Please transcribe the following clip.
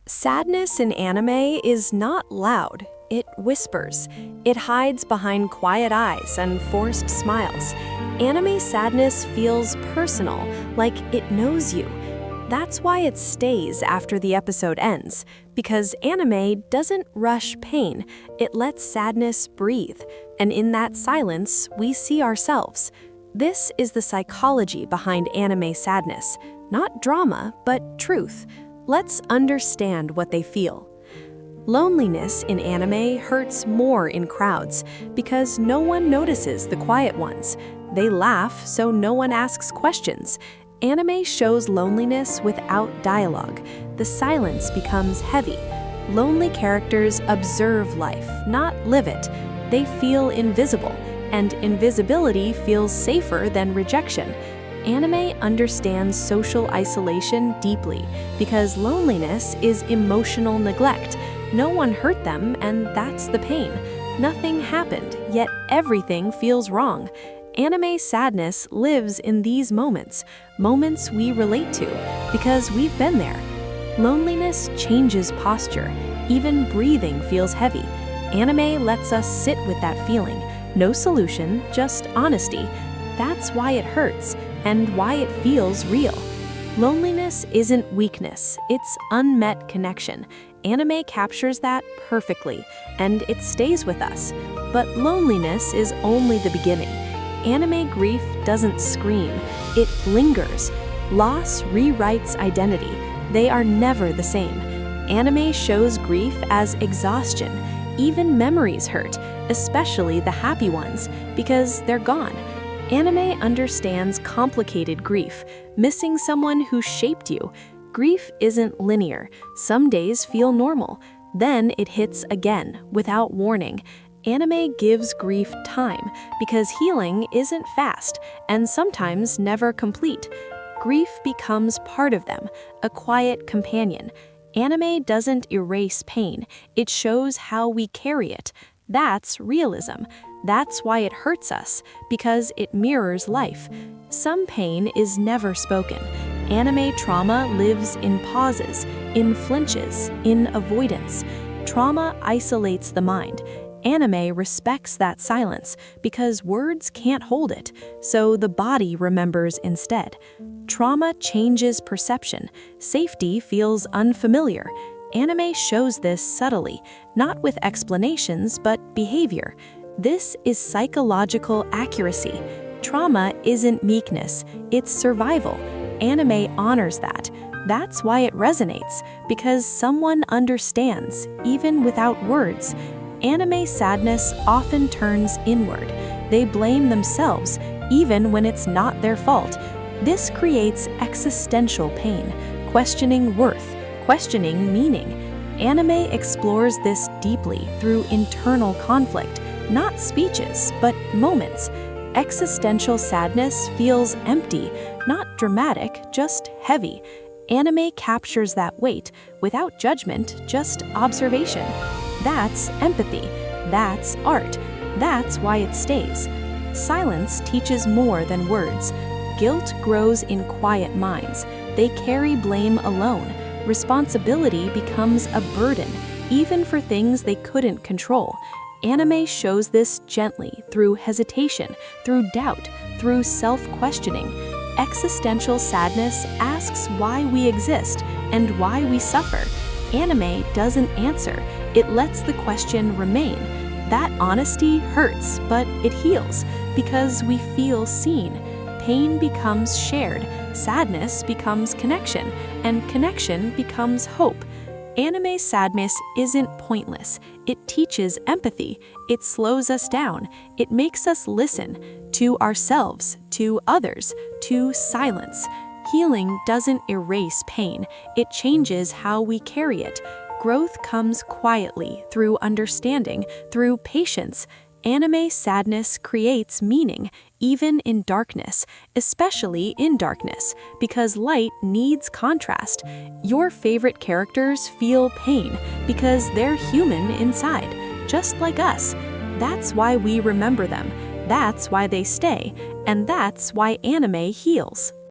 Sadness in anime is not loud, it whispers. It hides behind quiet eyes and forced smiles. Anime sadness feels personal, like it knows you. That's why it stays after the episode ends, because anime doesn't rush pain, it lets sadness breathe. And in that silence, we see ourselves. This is the psychology behind anime sadness. Not drama, but truth. Let's understand what they feel. Loneliness in anime hurts more in crowds because no one notices the quiet ones. They laugh, so no one asks questions. Anime shows loneliness without dialogue. The silence becomes heavy. Lonely characters observe life, not live it. They feel invisible, and invisibility feels safer than rejection. Anime understands social isolation deeply because loneliness is emotional neglect. No one hurt them, and that's the pain. Nothing happened, yet everything feels wrong. Anime sadness lives in these moments we relate to, because we've been there. Loneliness changes posture. Even breathing feels heavy. Anime lets us sit with that feeling. No solution, just honesty. That's why it hurts, and why it feels real. Loneliness isn't weakness, it's unmet connection. Anime captures that perfectly, and it stays with us. But loneliness is only the beginning. Anime grief doesn't scream, it lingers. Loss rewrites identity. They are never the same. Anime shows grief as exhaustion. Even memories hurt, especially the happy ones, because they're gone. Anime understands complicated grief, missing someone who shaped you. Grief isn't linear. Some days feel normal. Then it hits again, without warning. Anime gives grief time, because healing isn't fast, and sometimes never complete. Grief becomes part of them, a quiet companion. Anime doesn't erase pain, it shows how we carry it. That's realism. That's why it hurts us, because it mirrors life. Some pain is never spoken. Anime trauma lives in pauses, in flinches, in avoidance. Trauma isolates the mind. Anime respects that silence because words can't hold it, so the body remembers instead. Trauma changes perception. Safety feels unfamiliar. Anime shows this subtly, not with explanations, but behavior. This is psychological accuracy. Trauma isn't meekness, it's survival. Anime honors that. That's why it resonates, because someone understands, even without words. Anime sadness often turns inward. They blame themselves, even when it's not their fault. This creates existential pain, questioning worth, questioning meaning. Anime explores this deeply through internal conflict, not speeches, but moments. Existential sadness feels empty, not dramatic, just heavy. Anime captures that weight without judgment, just observation. That's empathy. That's art. That's why it stays. Silence teaches more than words. Guilt grows in quiet minds. They carry blame alone. Responsibility becomes a burden, even for things they couldn't control. Anime shows this gently through hesitation, through doubt, through self-questioning. Existential sadness asks why we exist and why we suffer. Anime doesn't answer, it lets the question remain. That honesty hurts, but it heals, because we feel seen. Pain becomes shared, sadness becomes connection, and connection becomes hope. Anime sadness isn't pointless. It teaches empathy. It slows us down. It makes us listen to ourselves, to others, to silence. Healing doesn't erase pain. It changes how we carry it. Growth comes quietly, through understanding, through patience. Anime sadness creates meaning, even in darkness, especially in darkness, because light needs contrast. Your favorite characters feel pain because they're human inside, just like us. That's why we remember them. That's why they stay, and that's why anime heals.